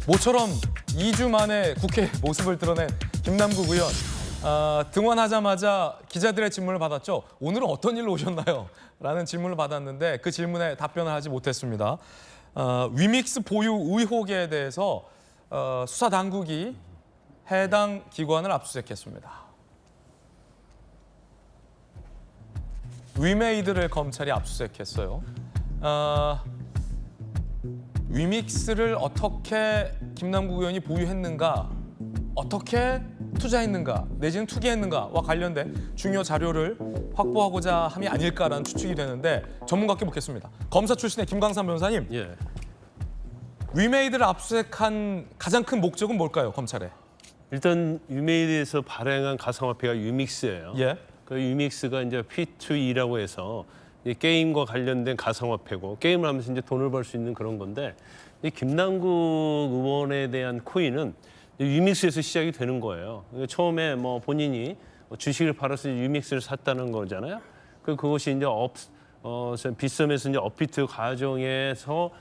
모처럼 2주 만에 국회 모습을 드러낸 김남국 의원. 등원하자마자 기자들의 질문을 받았죠. 오늘은 어떤 일로 오셨나요? 라는 질문을 받았는데 그 질문에 답변을 하지 못했습니다. 위믹스 보유 의혹에 대해서 수사 당국이 해당 기관을 압수수색했습니다. 위메이드를 검찰이 압수수색했어요. 위믹스를 어떻게 김남국 의원이 보유했는가, 어떻게 투자했는가, 내지는 투기했는가와 관련된 중요 자료를 확보하고자 함이 아닐까라는 추측이 되는데 전문가께 묻겠습니다. 검사 출신의 김광삼 변호사님, 위메이드를 압수수색한 가장 큰 목적은 뭘까요, 검찰에? 일단 위메이드에서 발행한 가상화폐가 유믹스예요. 그 유믹스가 이제 P2E라고 해서 게임과 관련된 가상화폐고 게임을 하면서 이제 돈을 벌 수 있는 그런 건데 이 김남국 의원에 대한 코인은 유믹스에서 시작이 되는 거예요. 처음에 뭐 본인이 주식을 팔아서 유믹스를 샀다는 거잖아요. 그것이 이제 빗썸에서 이제 업비트 과정에서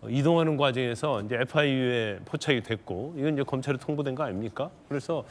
이동하는 과정에서 이제 FIU에 포착이 됐고 이건 이제 검찰에 통보된 거 아닙니까? 그래서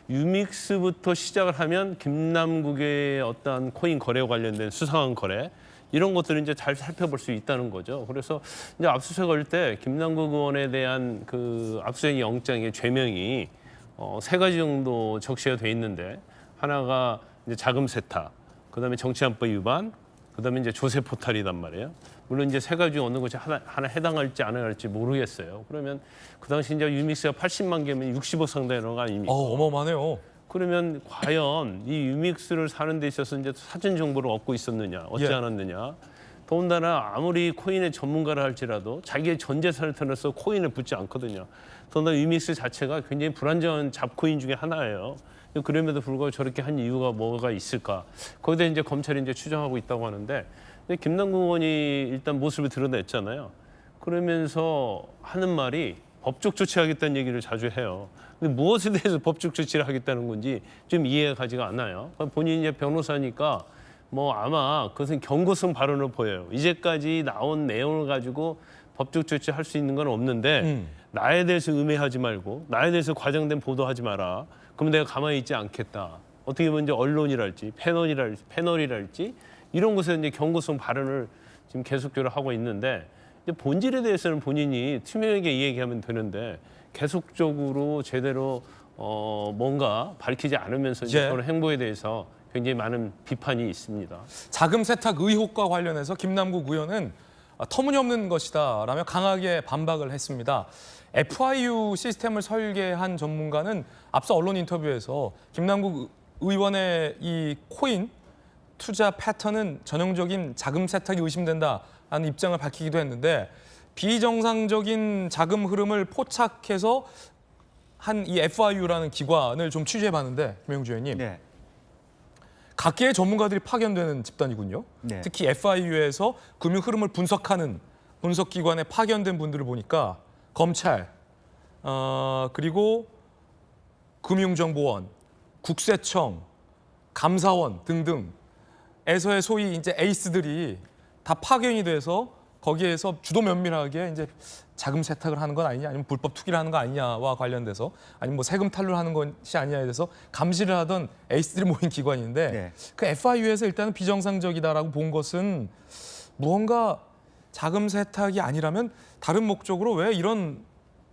유믹스부터 시작을 하면 김남국의 어떤 코인 거래와 관련된 수상한 거래 이런 것들을 이제 잘 살펴볼 수 있다는 거죠. 그래서 이제 압수수색할 때 김남국 의원에 대한 그 압수수색 영장의 죄명이 3가지 정도 적시가 돼 있는데 하나가 이제 자금 세탁, 그다음에 정치안법 위반, 그다음에 이제 조세 포탈이란 말이에요. 물론 이제 3가지 중 어느 것이 하나 해당할지 안 해당할지 모르겠어요. 그러면 그 당시 이제 유믹스가 80만 개면 60억 상당이라는 거 아닙니까? 어마어마하네요. 그러면 과연 이 유믹스를 사는 데 있어서 이제 사전 정보를 얻고 있었느냐, 얻지 않았느냐. 더군다나 아무리 코인의 전문가라 할지라도 자기의 전 재산을 털어서 코인을 붙지 않거든요. 더군다나 유믹스 자체가 굉장히 불안정한 잡코인 중에 하나예요. 그럼에도 불구하고 저렇게 한 이유가 뭐가 있을까? 거기에 대해 이제 검찰이 이제 추정하고 있다고 하는데 김남국 의원이 일단 모습을 드러냈잖아요. 그러면서 하는 말이 법적 조치하겠다는 얘기를 자주 해요. 근데 무엇에 대해서 법적 조치를 하겠다는 건지 좀 이해가 가지가 않아요. 본인이 이제 변호사니까 뭐 아마 그것은 경고성 발언을 보여요. 이제까지 나온 내용을 가지고 법적 조치할 수 있는 건 없는데 나에 대해서 음해하지 말고 나에 대해서 과장된 보도하지 마라. 그럼 내가 가만히 있지 않겠다. 어떻게 보면 이제 언론이랄지 패널이랄지 이런 곳에 이제 경고성 발언을 지금 계속적으로 하고 있는데 이제 본질에 대해서는 본인이 투명하게 이야기하면 되는데 계속적으로 제대로 뭔가 밝히지 않으면서 이제 그런 행보에 대해서 굉장히 많은 비판이 있습니다. 자금 세탁 의혹과 관련해서 김남국 의원은 터무니없는 것이다라며 강하게 반박을 했습니다. FIU 시스템을 설계한 전문가는 앞서 언론 인터뷰에서 김남국 의원의 이 코인 투자 패턴은 전형적인 자금 세탁이 의심된다라는 입장을 밝히기도 했는데 비정상적인 자금 흐름을 포착해서 한 이 FIU라는 기관을 좀 취재해봤는데 김영주 의원님. 각계의 전문가들이 파견되는 집단이군요. 특히 FIU에서 금융 흐름을 분석하는 분석기관에 파견된 분들을 보니까 검찰, 그리고 금융정보원, 국세청, 감사원 등등에서의 소위 이제 에이스들이 다 파견이 돼서 거기에서 주도 면밀하게 이제 자금 세탁을 하는 건 아니냐, 아니면 불법 투기를 하는 거 아니냐와 관련돼서 아니면 뭐 세금 탈루를 하는 것이 아니냐에 대해서 감시를 하던 에이스들이 모인 기관인데 그 FIU에서 일단은 비정상적이다라고 본 것은 무언가 자금 세탁이 아니라면 다른 목적으로 왜 이런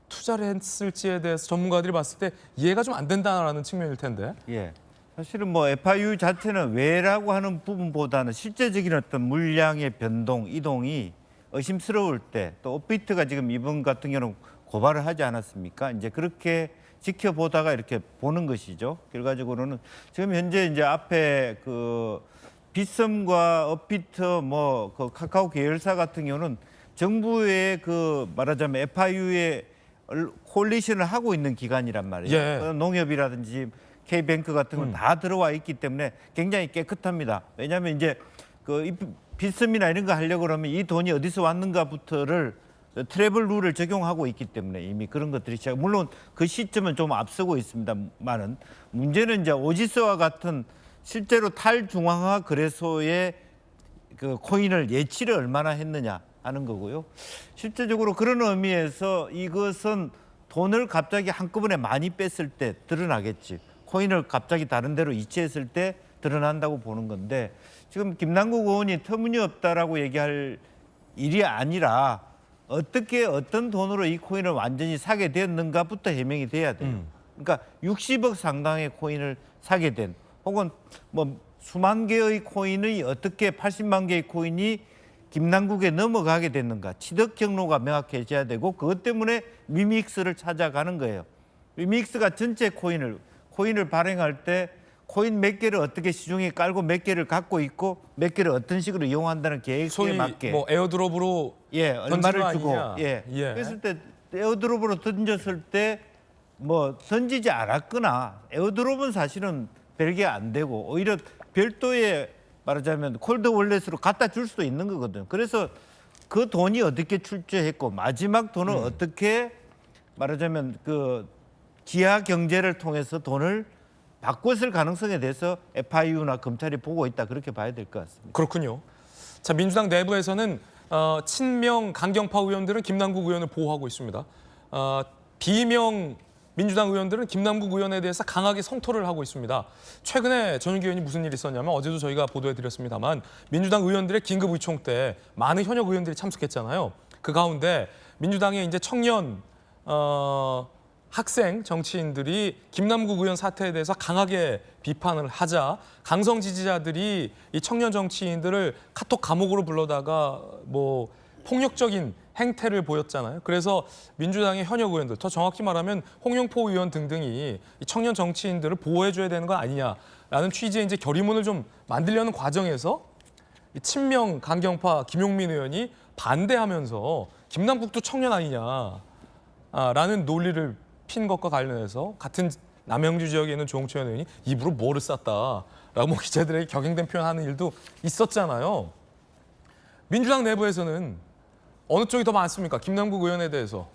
투자를 했을지에 대해서 전문가들이 봤을 때 이해가 좀 안 된다라는 측면일 텐데. 사실은 뭐 FIU 자체는 왜라고 하는 부분보다는 실제적인 어떤 물량의 변동, 이동이 의심스러울 때 또 업비트가 지금 이번 같은 경우는 고발을 하지 않았습니까? 이제 그렇게 지켜보다가 이렇게 보는 것이죠. 결과적으로는 지금 현재 이제 앞에 그 빗썸과 업비트 뭐 그 카카오 계열사 같은 경우는 정부의 그 말하자면 FIU에 콜리션을 하고 있는 기관이란 말이에요. 농협이라든지 K뱅크 같은 건 다 들어와 있기 때문에 굉장히 깨끗합니다. 왜냐하면 이제 그 빗썸이나 이런 거 하려고 그러면 이 돈이 어디서 왔는가부터를 트래블 룰을 적용하고 있기 때문에 이미 그런 것들이 시작. 물론 그 시점은 좀 앞서고 있습니다만은 문제는 이제 오지스와 같은 실제로 탈중앙화 거래소의 그 코인을 예치를 얼마나 했느냐 하는 거고요. 실제적으로 그런 의미에서 이것은 돈을 갑자기 한꺼번에 많이 뺐을 때 드러나겠지. 코인을 갑자기 다른 데로 이체했을 때 드러난다고 보는 건데 지금 김남국 의원이 터무니없다라고 얘기할 일이 아니라 어떻게 어떤 돈으로 이 코인을 완전히 사게 됐는가부터 해명이 돼야 돼요. 그러니까 60억 상당의 코인을 사게 된 혹은 뭐 수만 개의 코인의 어떻게 80만 개의 코인이 김남국에 넘어가게 됐는가 취득 경로가 명확해져야 되고 그것 때문에 위믹스를 찾아가는 거예요. 위믹스가 전체 코인을 발행할 때 코인 몇 개를 어떻게 시중에 깔고 몇 개를 갖고 있고 몇 개를 어떤 식으로 이용한다는 계획에 소위 맞게 뭐 에어드롭으로 얼마를 던진 주고 거 아니냐. 그랬을 때 에어드롭으로 던졌을 때 뭐 던지지 않았거나 에어드롭은 사실은 별게 안 되고 오히려 별도의 말하자면 콜드 월렛으로 갖다 줄 수도 있는 거거든요. 그래서 그 돈이 어떻게 출처했고 마지막 돈을 어떻게 말하자면 그 기하 경제를 통해서 돈을 바꿨을 가능성에 대해서 FIU나 검찰이 보고 있다 그렇게 봐야 될 것 같습니다. 그렇군요. 자, 민주당 내부에서는 친명 강경파 의원들은 김남국 의원을 보호하고 있습니다. 비명 민주당 의원들은 김남국 의원에 대해서 강하게 성토를 하고 있습니다. 최근에 전윤기 의원이 무슨 일이 있었냐면 어제도 저희가 보도해드렸습니다만 민주당 의원들의 긴급 의총 때 많은 현역 의원들이 참석했잖아요. 그 가운데 민주당의 이제 청년 학생 정치인들이 김남국 의원 사태에 대해서 강하게 비판을 하자 강성 지지자들이 이 청년 정치인들을 카톡 감옥으로 불러다가 뭐 폭력적인 행태를 보였잖아요. 그래서 민주당의 현역 의원들, 더 정확히 말하면 홍영포 의원 등등이 이 청년 정치인들을 보호해줘야 되는 거 아니냐라는 취지의 이제 결의문을 좀 만들려는 과정에서 이 친명 강경파 김용민 의원이 반대하면서 김남국도 청년 아니냐라는 논리를 핀 것과 관련해서 같은 남양주 지역에 있는 조홍천 의원이 입으로 뭐를 쌌다라고 기자들에게 격행된 표현하는 일도 있었잖아요. 민주당 내부에서는 어느 쪽이 더 많습니까? 김남국 의원에 대해서.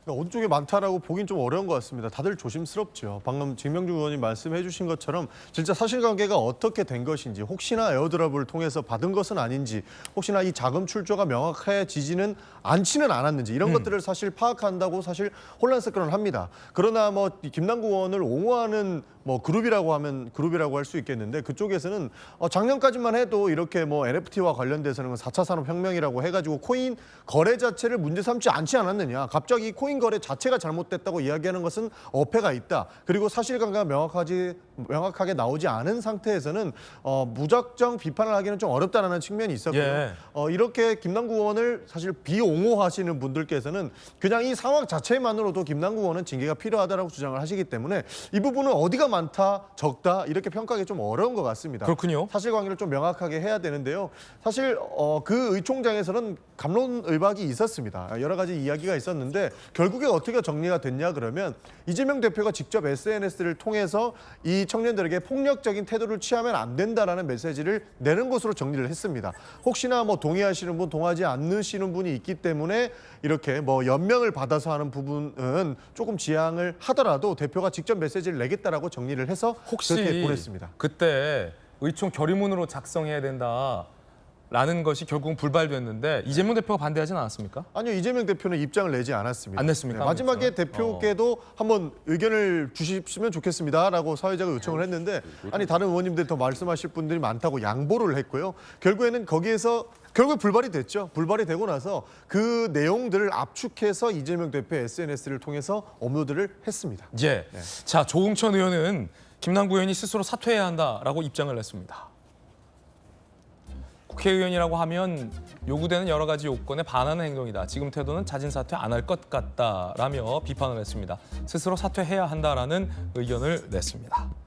어느 쪽이 많다라고 보긴 좀 어려운 것 같습니다. 다들 조심스럽죠. 방금 김명중 의원이 말씀해 주신 것처럼 진짜 사실관계가 어떻게 된 것인지 혹시나 에어드랍을 통해서 받은 것은 아닌지 혹시나 이 자금 출처가 명확해지지는 않지는 않았는지 이런 것들을 사실 파악한다고 사실 혼란스러운 합니다. 그러나 뭐 김남국 의원을 옹호하는 뭐 그룹이라고 하면 그룹이라고 할 수 있겠는데 그쪽에서는 작년까지만 해도 이렇게 뭐 NFT와 관련돼서는 4차 산업혁명이라고 해가지고 코인 거래 자체를 문제 삼지 않지 않았느냐. 갑자기 코인 거래 자체가 잘못됐다고 이야기하는 것은 어폐가 있다. 그리고 사실관계가 명확하게 나오지 않은 상태에서는 무작정 비판을 하기는 좀 어렵다는 측면이 있었고요. 예. 이렇게 김남국 의원을 사실 비옹호하시는 분들께서는 그냥 이 상황 자체만으로도 김남국 의원은 징계가 필요하다고 주장을 하시기 때문에 이 부분은 어디가 많다, 적다 이렇게 평가하기 좀 어려운 것 같습니다. 그렇군요. 사실관계를 좀 명확하게 해야 되는데요. 사실 그 의총장에서는 갑론을박이 있었습니다. 여러 가지 이야기가 있었는데 결국에 어떻게 정리가 됐냐 그러면 이재명 대표가 직접 SNS를 통해서 이 청년들에게 폭력적인 태도를 취하면 안 된다라는 메시지를 내는 것으로 정리를 했습니다. 혹시나 뭐 동의하시는 분, 동의하지 않으시는 분이 있기 때문에 이렇게 뭐 연명을 받아서 하는 부분은 조금 지양을 하더라도 대표가 직접 메시지를 내겠다라고 정리를 해서 혹시 그렇게 보냈습니다. 그때 의총 결의문으로 작성해야 된다라는 것이 결국은 불발됐는데 이재명 대표가 반대하지는 않았습니까? 아니요, 이재명 대표는 입장을 내지 않았습니다. 안 냈습니까? 마지막에 그렇죠. 대표께도 한번 의견을 주시면 좋겠습니다라고 사회자가 요청을 했는데 아니 다른 의원님들 더 말씀하실 분들이 많다고 양보를 했고요. 결국에는 거기에서 결국 불발이 됐죠. 불발이 되고 나서 그 내용들을 압축해서 이재명 대표의 SNS를 통해서 업로드를 했습니다. 예. 자, 조응천 의원은 김남국 의원이 스스로 사퇴해야 한다라고 입장을 냈습니다. 국회의원이라고 하면 요구되는 여러 가지 요건에 반하는 행동이다. 지금 태도는 자진 사퇴 안 할 것 같다라며 비판을 했습니다. 스스로 사퇴해야 한다라는 의견을 냈습니다.